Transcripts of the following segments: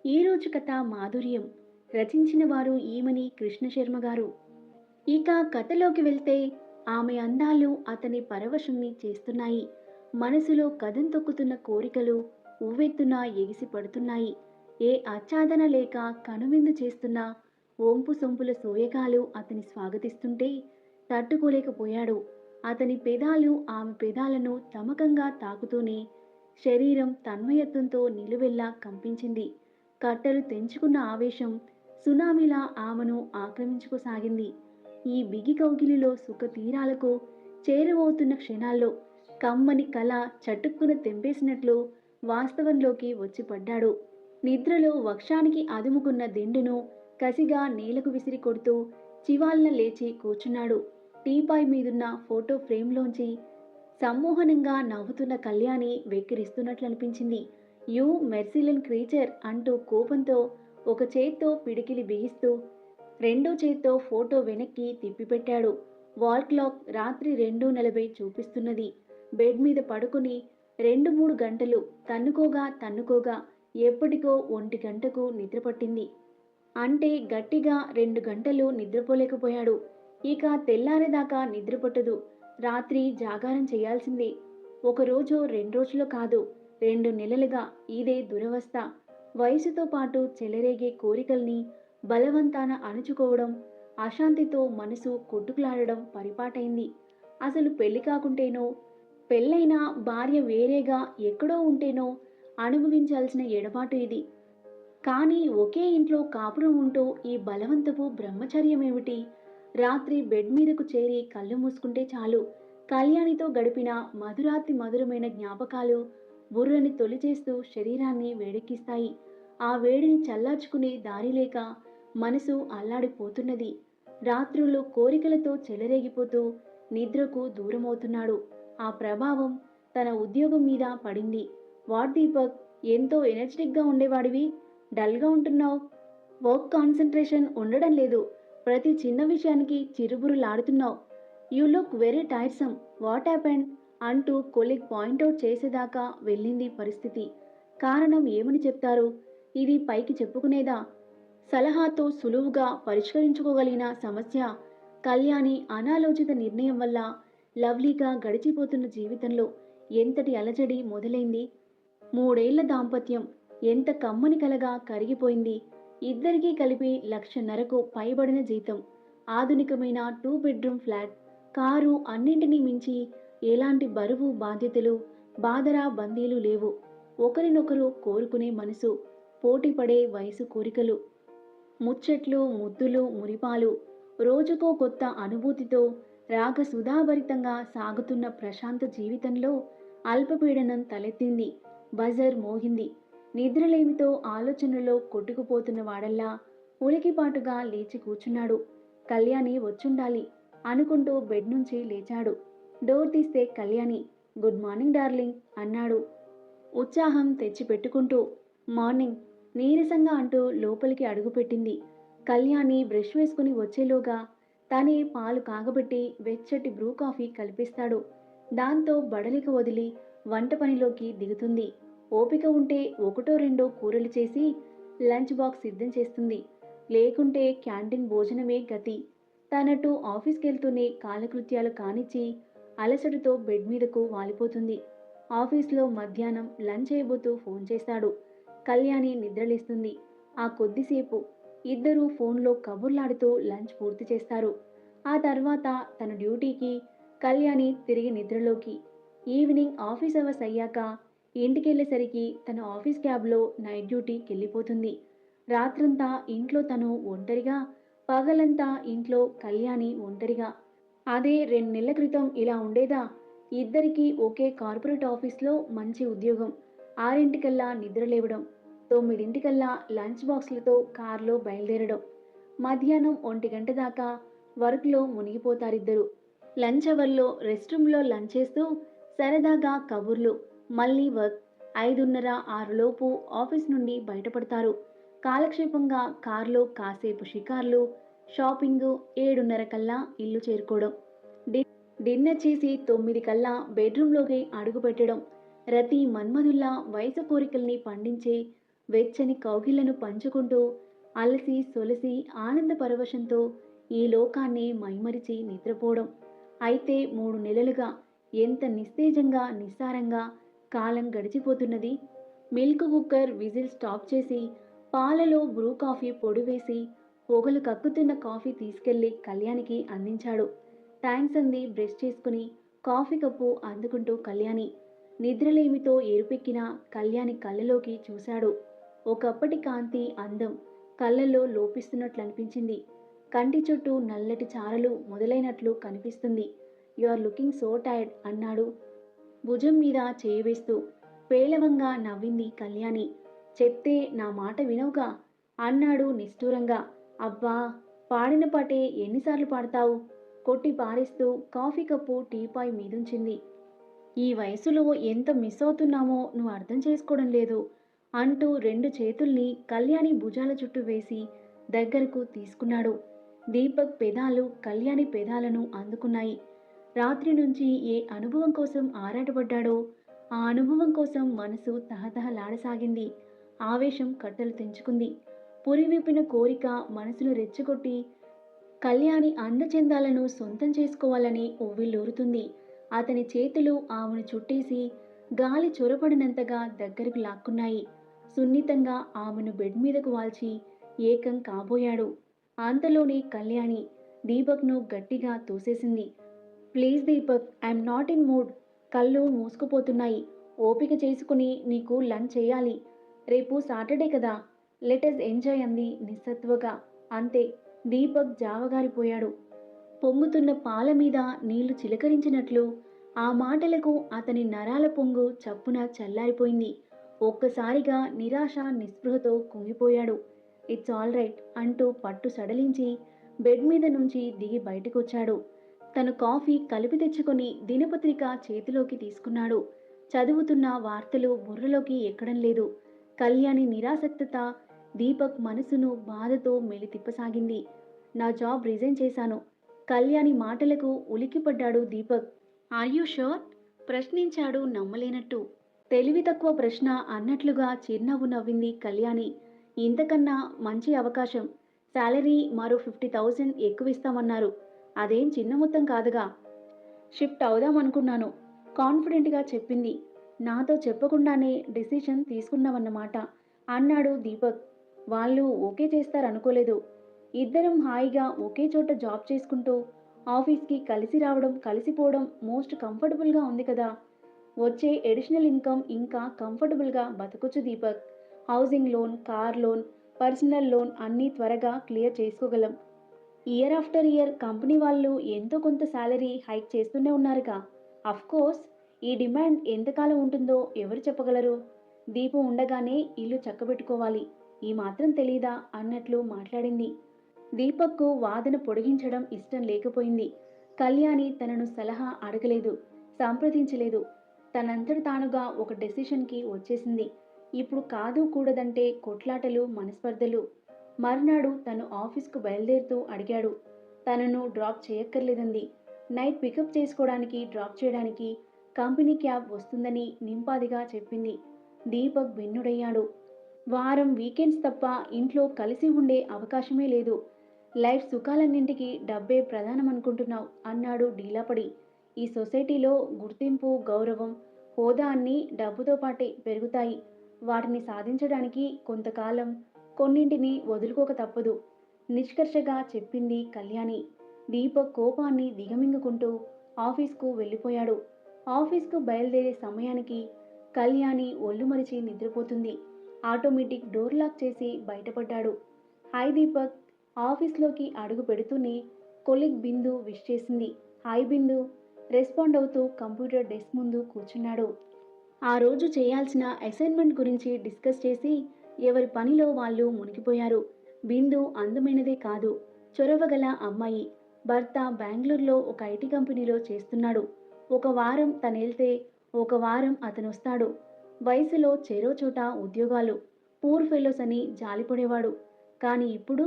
ఈరోజు కథ మాధుర్యం. రచించిన వారు ఈమని కృష్ణశర్మ గారు. ఇక కథలోకి వెళ్తే ఆమె అందాలు అతని పరవశుణ్ణి చేస్తున్నాయి. మనసులో కదం తొక్కుతున్న కోరికలు ఉవ్వెత్తున ఎగిసి పడుతున్నాయి. ఏ ఆచ్ఛాదన లేక కనువిందు చేస్తున్న ఒంపు సొంపుల సోయగాలు అతని స్వాగతిస్తుంటే తట్టుకోలేకపోయాడు. అతని పెదాలు ఆమె పెదాలను తమకంగా తాకుతూనే శరీరం తన్మయత్వంతో నిలువెల్లా కంపించింది. కట్టలు తెంచుకున్న ఆవేశం సునామీలా ఆమెను ఆక్రమించుకోసాగింది. ఈ బిగి కౌగిలిలో సుఖ తీరాలకు చేరువవుతున్న క్షణాల్లో కమ్మని కల చటుక్కున తెంపేసినట్లు వాస్తవంలోకి వచ్చి పడ్డాడు. నిద్రలో వక్షానికి అదుముకున్న దిండును కసిగా నేలకు విసిరి కొడుతూ చివాల్న లేచి కూర్చున్నాడు. టీపాయ్ మీదున్న ఫోటో ఫ్రేమ్లోంచి సమ్మోహనంగా నవ్వుతున్న కళ్యాణి వెక్కిరిస్తున్నట్లనిపించింది. యూ మెర్సిలెన్ క్రీచర్ అంటూ కోపంతో ఒక చేత్తో పిడికిలి బిగిస్తూ రెండో చేత్తో ఫోటో వెనక్కి తిప్పిపెట్టాడు. వాల్ క్లాక్ రాత్రి 2:40 చూపిస్తున్నది. బెడ్ మీద పడుకుని 2-3 గంటలు తన్నుకోగా ఎప్పటికో 1 గంటకు నిద్రపట్టింది. అంటే గట్టిగా 2 గంటలు నిద్రపోలేకపోయాడు. ఇక తెల్లారేదాకా నిద్రపట్టదు. రాత్రి జాగారం చేయాల్సిందే. ఒకరోజు 2 రోజులు కాదు, 2 నెలలుగా ఇదే దురవస్థ. వయసుతో పాటు చెలరేగే కోరికల్ని బలవంతాన అణుచుకోవడం, అశాంతితో మనసు కొట్టుకులాడడం పరిపాటైంది. అసలు పెళ్లి కాకుంటేనో, పెళ్ళైన భార్య వేరేగా ఎక్కడో ఉంటేనో అనుభవించాల్సిన ఎడబాటు ఇది. కానీ ఒకే ఇంట్లో కాపురం ఉంటూ ఈ బలవంతపు బ్రహ్మచర్యమేమిటి? రాత్రి బెడ్ మీదకు చేరి కళ్ళు మూసుకుంటే చాలు, కళ్యాణితో గడిపిన మధురాతి మధురమైన జ్ఞాపకాలు బుర్రని తొలిచేస్తూ శరీరాన్ని వేడెక్కిస్తాయి. ఆ వేడిని చల్లార్చుకునే దారి లేక మనసు అల్లాడిపోతున్నది. రాత్రులు కోరికలతో చెలరేగిపోతూ నిద్రకు దూరమవుతున్నాడు. ఆ ప్రభావం తన ఉద్యోగం మీద పడింది. వాట్ దీపక్, ఎంతో ఎనర్జెటిక్గా ఉండేవాడివి, డల్గా ఉంటున్నావు. వర్క్ కాన్సంట్రేషన్ ఉండడం లేదు. ప్రతి చిన్న విషయానికి చిరుబురులాడుతున్నావు. You look very tiresome, what happened అంటూ కొలీగ్ పాయింట్అవుట్ చేసేదాకా వెళ్ళింది పరిస్థితి. కారణం ఏమని చెప్తారు? ఇది పైకి చెప్పుకునేదా? సలహాతో సులువుగా పరిష్కరించుకోగలిగిన సమస్య కళ్యాణి అనాలోచిత నిర్ణయం వల్ల లవ్లీగా గడిచిపోతున్న జీవితంలో ఎంతటి అలజడి మొదలైంది. 3 ఏళ్ల దాంపత్యం ఎంత కమ్మని కలగా కరిగిపోయింది. ఇద్దరికీ కలిపి 1,50,000కు పైబడిన జీతం, ఆధునికమైన 2 బెడ్రూమ్ ఫ్లాట్, కారు, అన్నింటినీ మించి ఎలాంటి బరువు బాధ్యతలు, బాధరా బందీలు లేవు. ఒకరినొకరు కోరుకునే మనసు, పోటీపడే వయసు కోరికలు, ముచ్చట్లు, ముద్దులు, మురిపాలు, రోజుకో కొత్త అనుభూతితో రాగ సుధాభరితంగా సాగుతున్న ప్రశాంత జీవితంలో అల్పపీడనం తలెత్తింది. బజర్ మోగింది. నిద్రలేమితో ఆలోచనలో కొట్టుకుపోతున్న వాడల్లా ఉలికిపాటుగా లేచి కూర్చున్నాడు. కళ్యాణి వచ్చుండాలి అనుకుంటూ బెడ్ నుంచి లేచాడు. డోర్ తీస్తే కళ్యాణి. గుడ్ మార్నింగ్ డార్లింగ్ అన్నాడు ఉత్సాహం తెచ్చిపెట్టుకుంటూ. మార్నింగ్ నీరసంగా అంటూ లోపలికి అడుగుపెట్టింది. కళ్యాణి బ్రష్ వేసుకుని వచ్చేలోగా తనే పాలు కాగబెట్టి వెచ్చటి బ్రూ కాఫీ కల్పిస్తాడు. దాంతో బడలిక వదిలి వంట పనిలోకి దిగుతుంది. ఓపిక ఉంటే 1-2 కూరలు చేసి లంచ్ బాక్స్ సిద్ధం చేస్తుంది. లేకుంటే క్యాంటీన్ భోజనమే గతి. తనటు ఆఫీస్కెళ్తూనే కాలకృత్యాలు కానిచ్చి అలసటతో బెడ్ మీదకు వాలిపోతుంది. ఆఫీస్లో మధ్యాహ్నం లంచ్ చేయబోతూ ఫోన్ చేశాడు. కళ్యాణి నిద్రలేస్తుంది. ఆ కొద్దిసేపు ఇద్దరూ ఫోన్లో కబుర్లాడుతూ లంచ్ పూర్తి చేస్తారు. ఆ తర్వాత తన డ్యూటీకి, కళ్యాణి తిరిగి నిద్రలోకి. ఈవినింగ్ ఆఫీస్ అవర్స్ అయ్యాక ఇంటికెళ్ళేసరికి తన ఆఫీస్ క్యాబ్లో నైట్ డ్యూటీకెళ్ళిపోతుంది. రాత్రంతా ఇంట్లో తను ఒంటరిగా, పగలంతా ఇంట్లో కళ్యాణి ఒంటరిగా. అదే 2 నెలల క్రితం ఇలా ఉండేదా? ఇద్దరికీ ఒకే కార్పొరేట్ ఆఫీస్లో మంచి ఉద్యోగం. 6 నిద్రలేవడం, 9 లంచ్ బాక్స్లతో కారులో బయలుదేరడం. మధ్యాహ్నం 1 దాకా వర్క్లో మునిగిపోతారిద్దరు. లంచ్ అవర్లో రెస్ట్ రూమ్లో లంచ్ చేస్తూ సరదాగా కబుర్లు, మళ్ళీ వర్క్. 5:30-6 లోపు ఆఫీస్ నుండి బయటపడతారు. కాలక్షేపంగా కారులో కాసేపు షికార్లు, షాపింగు. 7:30 కల్లా ఇల్లు చేరుకోవడం. డిన్నర్ చేసి 9 కల్లా బెడ్రూమ్లోకి అడుగు పెట్టడం. రతి మన్మధుల్లా వయసు కోరికల్ని పండించే వెచ్చని కౌగిళ్లను పంచుకుంటూ అలసి సొలసి ఆనంద పరవశంతో ఈ లోకాన్ని మైమరిచి నిద్రపోవడం. అయితే 3 నెలలుగా ఎంత నిస్తేజంగా నిస్సారంగా కాలం గడిచిపోతున్నది. మిల్క్ కుక్కర్ విజిల్ స్టాప్ చేసి పాలలో బ్రూ కాఫీ పొడి వేసి పొగలు కక్కుతున్న కాఫీ తీసుకెళ్లి కళ్యాణికి అందించాడు. థ్యాంక్స్ అంది బ్రష్ చేసుకుని కాఫీ కప్పు అందుకుంటూ కళ్యాణి. నిద్రలేమితో ఎరుపెక్కిన కళ్యాణి కళ్ళలోకి చూశాడు. ఒకప్పటి కాంతి అందం కళ్ళల్లో లోపిస్తున్నట్లనిపించింది. కంటి చుట్టూ నల్లటి చారలు మొదలైనట్లు కనిపిస్తుంది. You are looking so tired అన్నాడు భుజం మీద చేయి వేస్తూ. పేలవంగా నవ్వింది కళ్యాణి. చెప్తే నా మాట వినవుగా అన్నాడు నిష్ఠూరంగా. అబ్బా, పాడిన పాటే ఎన్నిసార్లు పాడతావు? కొట్టి పారేస్తూ కాఫీ కప్పు టీపాయ్ మీదుంచింది. ఈ వయసులో ఎంత మిస్ అవుతున్నామో నువ్వు అర్థం చేసుకోవడం లేదు అంటూ 2 చేతుల్ని కళ్యాణి భుజాల చుట్టూ వేసి దగ్గరకు తీసుకున్నాడు. దీపక్ పెదాలు కళ్యాణి పెదాలను అందుకున్నాయి. రాత్రి నుంచి ఏ అనుభవం కోసం ఆరాటపడ్డాడో ఆ అనుభవం కోసం మనసు తహతహలాడసాగింది. ఆవేశం కట్టలు తెంచుకుంది. పురివిప్పిన కోరిక మనసును రెచ్చగొట్టి కళ్యాణి అందచందాలను సొంతం చేసుకోవాలని ఉవ్విళ్ళూరుతుంది. అతని చేతులు ఆమెను చుట్టేసి గాలి చొరబడినంతగా దగ్గరకు లాక్కున్నాయి. సున్నితంగా ఆమెను బెడ్ మీదకు వాల్చి ఏకం కాబోయాడు. అంతలోనే కళ్యాణి దీపక్ను గట్టిగా తోసేసింది. Please Deepak, I'm not in mood. కళ్ళు మూసుకుపోతున్నాయి. ఓపిక చేసుకుని నీకు లంచ్ చేయాలి. రేపు సాటర్డే కదా, లెటస్ ఎంజాయ్ అంది నిస్సత్తువగా. అంతే, దీపక్ జావగారిపోయాడు. పొంగుతున్న పాల మీద నీళ్లు చిలకరించినట్లు ఆ మాటలకు అతని నరాల పొంగు చప్పున చల్లారిపోయింది. ఒక్కసారిగా నిరాశ నిస్పృహతో కుంగిపోయాడు. ఇట్స్ ఆల్ రైట్ అంటూ పట్టు సడలించి బెడ్ మీద నుంచి దిగి బయటకొచ్చాడు. తను కాఫీ కలిపి తెచ్చుకొని దినపత్రిక చేతిలోకి తీసుకున్నాడు. చదువుతున్న వార్తలు బుర్రలోకి ఎక్కడం లేదు. కళ్యాణి నిరాసక్తత దీపక్ మనసును బాధతో మెలితిప్పసాగింది. నా జాబ్ రిజైన్ చేశాను. కళ్యాణి మాటలకు ఉలిక్కిపడ్డాడు దీపక్. Are you sure? ప్రశ్నించాడు నమ్మలేనట్టు. తెలివి తక్కువ ప్రశ్న అన్నట్లుగా చిరునవ్వు నవ్వింది కళ్యాణి. ఇంతకన్నా మంచి అవకాశం. శాలరీ మరో 50,000 ఎక్కువిస్తామన్నారు. అదేం చిన్న మొత్తం కాదుగా. షిఫ్ట్ అవుదామనుకున్నాను కాన్ఫిడెంట్గా చెప్పింది. నాతో చెప్పకుండానే డెసిషన్ తీసుకున్నావన్నమాట అన్నాడు దీపక్. వాళ్ళు ఓకే చేస్తారనుకోలేదు. ఇద్దరం హాయిగా ఒకే చోట జాబ్ చేసుకుంటూ ఆఫీస్కి కలిసి రావడం కలిసిపోవడం మోస్ట్ కంఫర్టబుల్గా ఉంది కదా. వచ్చే ఎడిషనల్ ఇన్కమ్ ఇంకా కంఫర్టబుల్గా బతకొచ్చు Deepak. Housing loan, car loan, personal loan అన్నీ త్వరగా క్లియర్ చేసుకోగలం. ఇయర్ ఆఫ్టర్ ఇయర్ కంపెనీ వాళ్ళు ఎంతో కొంత శాలరీ హైక్ చేస్తూనే ఉన్నారుగా. అఫ్కోర్స్ ఈ డిమాండ్ ఎంతకాలం ఉంటుందో ఎవరు చెప్పగలరు. దీపం ఉండగానే ఇల్లు చక్కబెట్టుకోవాలి, ఈ మాత్రం తెలీదా అన్నట్లు మాట్లాడింది. దీపక్కు వాదన పొడిగించడం ఇష్టం లేకపోయింది. కళ్యాణి తనను సలహా అడగలేదు, సంప్రదించలేదు. తనంతట తానుగా ఒక డెసిషన్కి వచ్చేసింది. ఇప్పుడు కాదు కూడదంటే కొట్లాటలు, మనస్పర్ధలు. మర్నాడు తను ఆఫీస్కు బయలుదేరుతూ అడిగాడు. తనను డ్రాప్ చేయక్కర్లేదంది. నైట్ పికప్ చేసుకోవడానికి డ్రాప్ చేయడానికి కంపెనీ క్యాబ్ వస్తుందని నింపాదిగా చెప్పింది. దీపక్ భిన్నుడయ్యాడు. వారం వీకెండ్స్ తప్ప ఇంట్లో కలిసి ఉండే అవకాశమే లేదు. లైఫ్ సుఖాలన్నింటికీ డబ్బే ప్రధానమనుకుంటున్నావు అన్నాడు డీలాపడి. ఈ సొసైటీలో గుర్తింపు, గౌరవం, హోదా అన్నీ డబ్బుతో పాటే పెరుగుతాయి. వాటిని సాధించడానికి కొంతకాలం కొన్నింటిని వదులుకోక తప్పదు నిష్కర్షగా చెప్పింది కళ్యాణి. దీపక్ కోపాన్ని దిగమింగుకుంటూ ఆఫీస్కు వెళ్ళిపోయాడు. ఆఫీస్కు బయలుదేరే సమయానికి కళ్యాణి ఒళ్ళు మరిచి నిద్రపోతుంది. ఆటోమేటిక్ డోర్ లాక్ చేసి బయటపడ్డాడు. హాయ్ దీపక్. ఆఫీస్లోకి అడుగు పెడుతూనే కొలీగ్ బిందు విష్ చేసింది. హాయ్ బిందు రెస్పాండ్ అవుతూ కంప్యూటర్ డెస్క్ ముందు కూర్చున్నాడు. ఆ రోజు చేయాల్సిన అసైన్మెంట్ గురించి డిస్కస్ చేసి ఎవరి పనిలో వాళ్ళు మునిగిపోయారు. బిందు అందమైనదే కాదు, చొరవగల అమ్మాయి. భర్త బెంగళూరులో ఒక ఐటీ కంపెనీలో చేస్తున్నాడు. ఒక వారం తనెళ్తే ఒక వారం అతనొస్తాడు. వయసులో చెరో చోట ఉద్యోగాలు. పూర్ ఫెలోస్ అని జాలిపడేవాడు. కానీ ఇప్పుడు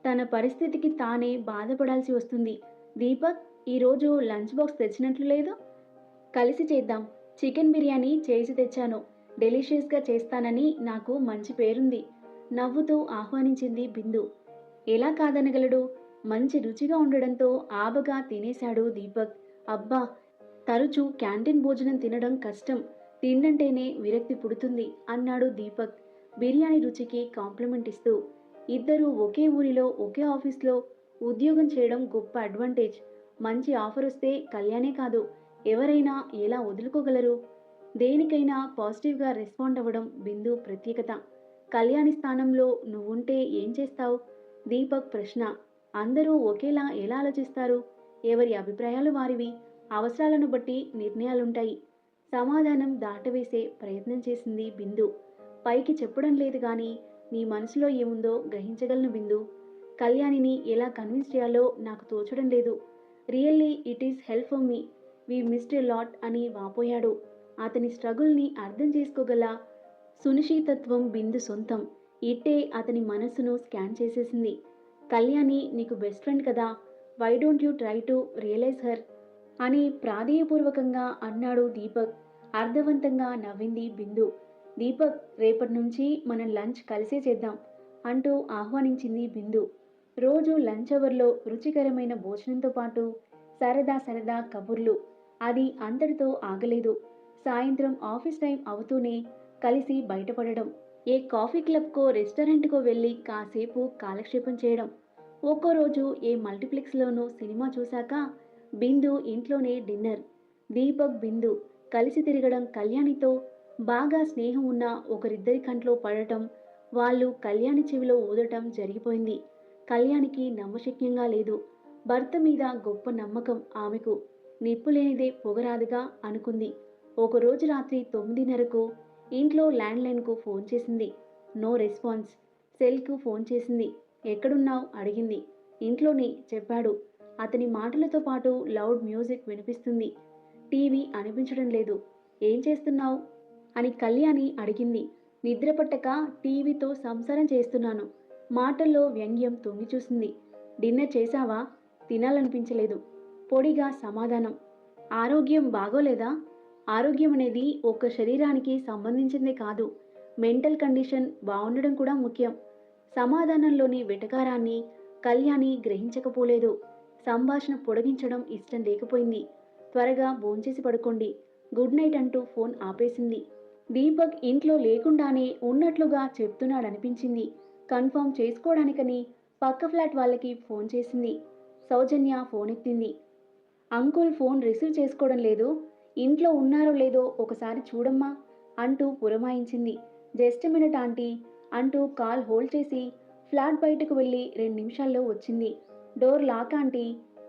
తన పరిస్థితికి తానే బాధపడాల్సి వస్తుంది. దీపక్, ఈరోజు లంచ్ బాక్స్ తెచ్చినట్లు లేదు. కలిసి చేద్దాం. చికెన్ బిర్యానీ చేసి తెచ్చాను. డెలిషియస్గా చేస్తానని నాకు మంచి పేరుంది. నవ్వుతూ ఆహ్వానించింది బిందు. ఎలా కాదనగలడు? మంచి రుచిగా ఉండడంతో ఆబగా తినేశాడు దీపక్. అబ్బా! తరచూ క్యాంటీన్ భోజనం తినడం కష్టం. తిండంటేనే విరక్తి పుడుతుంది అన్నాడు దీపక్ బిర్యానీ రుచికి కాంప్లిమెంట్ ఇస్తూ. ఇద్దరూ ఒకే ఊరిలో ఒకే ఆఫీస్లో ఉద్యోగం చేయడం గొప్ప అడ్వాంటేజ్. మంచి ఆఫర్ వస్తే కళ్యాణే కాదు, ఎవరైనా ఎలా వదులుకోగలరు? దేనికైనా పాజిటివ్గా రెస్పాండ్ అవ్వడం బిందు ప్రత్యేకత. కళ్యాణి స్థానంలో నువ్వుంటే ఏం చేస్తావు? దీపక్ ప్రశ్న. అందరూ ఒకేలా ఎలా ఆలోచిస్తారు? ఎవరి అభిప్రాయాలు వారివి. అవసరాలను బట్టి నిర్ణయాలుంటాయి. సమాధానం దాటవేసే ప్రయత్నం చేసింది బిందు. పైకి చెప్పడం లేదు గాని నీ మనసులో ఏముందో గ్రహించగలను బిందు. కళ్యాణిని ఎలా కన్విన్స్ చేయాలో నాకు తోచడం లేదు. Really it is help for me. We missed a lot అని వాపోయాడు. అతని స్ట్రగుల్ని అర్థం చేసుకోగల సునిశ్చితత్వం బిందు సొంతం. ఇట్టే అతని మనస్సును స్కాన్ చేసేసింది. కళ్యాణి నీకు బెస్ట్ ఫ్రెండ్ కదా, why don't you try to realize her అని ప్రాధేయపూర్వకంగా అన్నాడు దీపక్. అర్థవంతంగా నవ్వింది బిందు. దీపక్, రేపటి నుంచి మనం లంచ్ కలిసే చేద్దాం అంటూ ఆహ్వానించింది బిందు. రోజు లంచ్ అవర్లో రుచికరమైన భోజనంతో పాటు సరదా సరదా కబుర్లు. అది అంతటితో ఆగలేదు. సాయంత్రం ఆఫీస్ టైం అవుతూనే కలిసి బయటపడడం, ఏ కాఫీ క్లబ్కో రెస్టారెంట్కో వెళ్ళి కాసేపు కాలక్షేపం చేయడం. ఒక్కో రోజు ఏ మల్టీప్లెక్స్లోనూ సినిమా చూశాక బిందు ఇంట్లోనే డిన్నర్. దీపక్ బిందు కలిసి తిరగడం, కళ్యాణితో బాగా స్నేహం ఉన్న ఒకరిద్దరి కంట్లో పడటం, వాళ్ళు కళ్యాణి చెవిలో ఊదటం జరిగిపోయింది. కళ్యాణికి నమ్మశక్యంగా లేదు. భర్త మీద గొప్ప నమ్మకం ఆమెకు. నిప్పులేనిదే పొగరాదుగా అనుకుంది. ఒకరోజు రాత్రి 9:30కు ఇంట్లో ల్యాండ్లైన్కు ఫోన్ చేసింది. No response. సెల్కు ఫోన్ చేసింది. ఎక్కడున్నావ్ అడిగింది. ఇంట్లోనే చెప్పాడు. అతని మాటలతో పాటు లౌడ్ మ్యూజిక్ వినిపిస్తుంది. టీవీ అనిపించడం లేదు. ఏం చేస్తున్నావు అని కళ్యాణి అడిగింది. నిద్రపట్టక టీవీతో సంసారం చేస్తున్నాను. మాటల్లో వ్యంగ్యం తొంగి చూసింది. డిన్నర్ చేశావా? తినాలనిపించలేదు. పొడిగా సమాధానం. ఆరోగ్యం బాగోలేదా? ఆరోగ్యం అనేది ఒక్క శరీరానికి సంబంధించిందే కాదు, మెంటల్ కండిషన్ బాగుండడం కూడా ముఖ్యం. సమాధానంలోని వెటకారాన్ని కళ్యాణి గ్రహించకపోలేదు. సంభాషణ పొడిగించడం ఇష్టం లేకపోయింది. త్వరగా భోంచేసి పడుకోండి, గుడ్ నైట్ అంటూ ఫోన్ ఆపేసింది. దీపక్ ఇంట్లో లేకుండానే ఉన్నట్లుగా చెప్తున్నాడనిపించింది. కన్ఫర్మ్ చేసుకోవడానికని పక్క ఫ్లాట్ వాళ్ళకి ఫోన్ చేసింది. సౌజన్య ఫోన్ ఎత్తింది. అంకుల్ ఫోన్ రిసీవ్ చేసుకోవడం లేదు. ఇంట్లో ఉన్నారో లేదో ఒకసారి చూడమ్మా అంటూ పురమాయించింది. జస్ట్ మినిట్ ఆంటీ అంటూ కాల్ హోల్డ్ చేసి ఫ్లాట్ బయటకు వెళ్ళి 2 నిమిషాల్లో వచ్చింది. డోర్ లాక్ ఆంటీ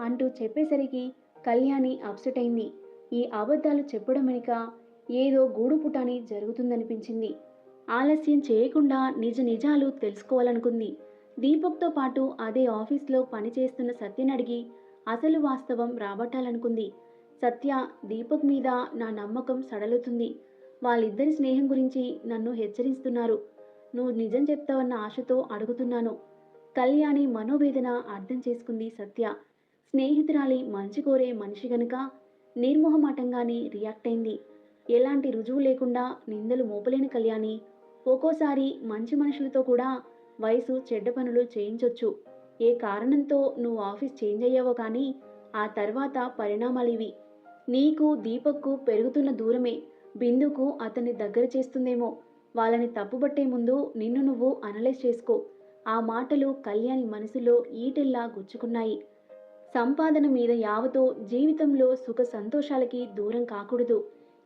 అంటూ చెప్పేసరికి కళ్యాణి అప్సెట్ అయింది. ఈ అబద్ధాలు చెప్పడం వెనుక ఏదో గూడుపుటాని జరుగుతుందనిపించింది. ఆలస్యం చేయకుండా నిజ నిజాలు తెలుసుకోవాలనుకుంది. దీపక్తో పాటు అదే ఆఫీస్లో పనిచేస్తున్న సత్యని అడిగి అసలు వాస్తవం రాబట్టాలనుకుంది. సత్య, దీపక్ మీద నా నమ్మకం సడలుతుంది. వాళ్ళిద్దరి స్నేహం గురించి నన్ను హెచ్చరిస్తున్నారు. నువ్వు నిజం చెప్తావన్న ఆశతో అడుగుతున్నాను. కళ్యాణి మనోవేదన అర్థం చేసుకుంది సత్య. స్నేహితురాలి మంచి కోరే మనిషి గనుక నిర్మోహమాటంగానే రియాక్ట్ అయింది. ఎలాంటి రుజువు లేకుండా నిందలు మోపలేని కళ్యాణి ఒక్కోసారి మంచి మనుషులతో కూడా వయసు చెడ్డ పనులు చేయించొచ్చు. ఏ కారణంతో నువ్వు ఆఫీస్ చేంజ్ అయ్యావో కానీ ఆ తర్వాత పరిణామాలివి. నీకు దీపక్కు పెరుగుతున్న దూరమే బిందుకు అతన్ని దగ్గర చేస్తుందేమో. వాళ్ళని తప్పుబట్టే ముందు నిన్ను నువ్వు అనలైజ్ చేసుకో. ఆ మాటలు కళ్యాణి మనసులో ఈటెల్లా గుచ్చుకున్నాయి. సంపాదన మీద యావతో జీవితంలో సుఖ సంతోషాలకి దూరం కాకూడదు.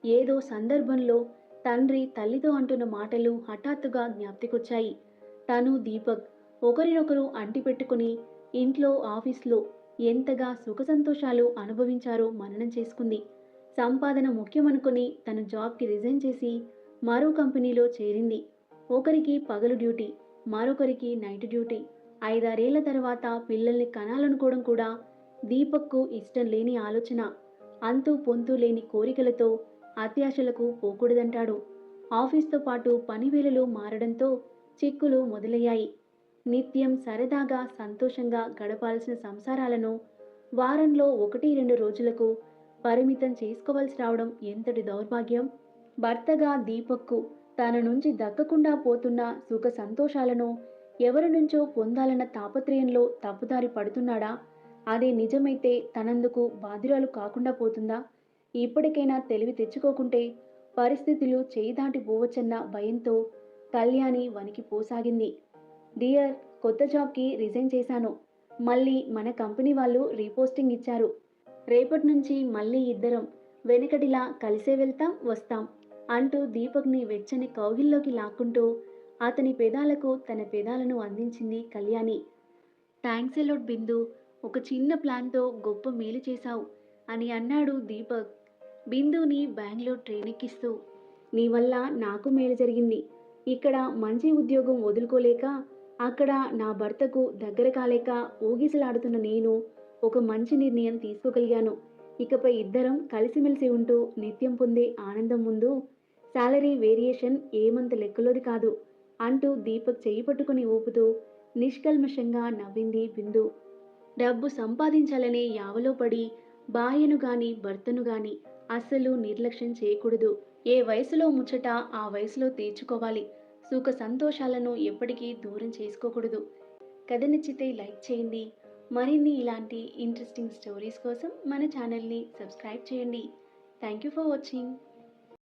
ఏదో సందర్భంలో తండ్రి తల్లితో అంటున్న మాటలు హఠాత్తుగా జ్ఞప్తికొచ్చాయి. తను దీపక్ ఒకరినొకరు అంటిపెట్టుకుని ఇంట్లో ఆఫీస్లో ఎంతగా సుఖ సంతోషాలు అనుభవించారో మననం చేసుకుంది. సంపాదన ముఖ్యమనుకుని తన జాబ్కి రిజైన్ చేసి మరో కంపెనీలో చేరింది. ఒకరికి పగలు డ్యూటీ, మరొకరికి నైట్ డ్యూటీ. 5-6 ఏళ్ల తర్వాత పిల్లల్ని కనాలనుకోవడం కూడా దీపక్కు ఇష్టం లేని ఆలోచన. అంతూ పొంతూ లేని కోరికలతో అత్యాశలకు పోకూడదంటాడు. ఆఫీస్తో పాటు పనివేళలు మారడంతో చిక్కులు మొదలయ్యాయి. నిత్యం సరదాగా సంతోషంగా గడపాల్సిన సంసారాలను వారంలో 1-2 రోజులకు పరిమితం చేసుకోవలసి రావడం ఎంతటి దౌర్భాగ్యం. భర్తగా దీపక్కు తన నుంచి దక్కకుండా పోతున్న సుఖ సంతోషాలను ఎవరి నుంచో పొందాలన్న తాపత్రయంలో తప్పుదారి పడుతున్నాడా? అదే నిజమైతే తనందుకు బాధ్యురాలు కాకుండా పోతుందా? ఇప్పటికైనా తెలివి తెచ్చుకోకుంటే పరిస్థితులు చేయి దాటిపోవచ్చన్న భయంతో కళ్యాణి వణికిపోసాగింది. డియర్, కొత్త జాబ్‌కి రిజైన్ చేశాను. మళ్ళీ మన కంపెనీ వాళ్ళు రీపోస్టింగ్ ఇచ్చారు. రేపటి నుంచి మళ్ళీ ఇద్దరం వెనకటిలా కలిసే వెళ్తాం, వస్తాం అంటూ దీపక్‌ని వెచ్చని కౌగిల్లోకి లాక్కుంటూ అతని పెదాలకు తన పెదాలను అందించింది కళ్యాణి. థాంక్స్ ఎలాట్ బిందు. ఒక చిన్న ప్లాన్‌తో గొప్ప మేలు చేశావు అని అన్నాడు దీపక్ బిందుని బెంగుళూరు ట్రైనెక్కిస్తూ. నీ వల్ల నాకు మేలు జరిగింది. ఇక్కడ మంచి ఉద్యోగం వదులుకోలేక, అక్కడ నా భర్తకు దగ్గర కాలేక ఊగిసలాడుతున్న నేను ఒక మంచి నిర్ణయం తీసుకోగలిగాను. ఇకపై ఇద్దరం కలిసిమెలిసి ఉంటూ నిత్యం పొందే ఆనందం ముందు సాలరీ వేరియేషన్ ఏమంత లెక్కలోది కాదు అంటూ దీపక్ చెయ్యి పట్టుకుని ఊపుతూ నిష్కల్మషంగా నవ్వింది బిందు. డబ్బు సంపాదించాలనే యావలో పడి భార్యను గాని భర్తను గాని అస్సలు నిర్లక్ష్యం చేయకూడదు. ఏ వయసులో ముచ్చట ఆ వయసులో తీర్చుకోవాలి. సుఖ సంతోషాలను ఎప్పటికీ దూరం చేసుకోకూడదు. కథ నచ్చితే లైక్ చేయండి. మరిన్ని ఇలాంటి ఇంట్రెస్టింగ్ స్టోరీస్ కోసం మన ఛానల్ని సబ్స్క్రైబ్ చేయండి. Thank you for watching.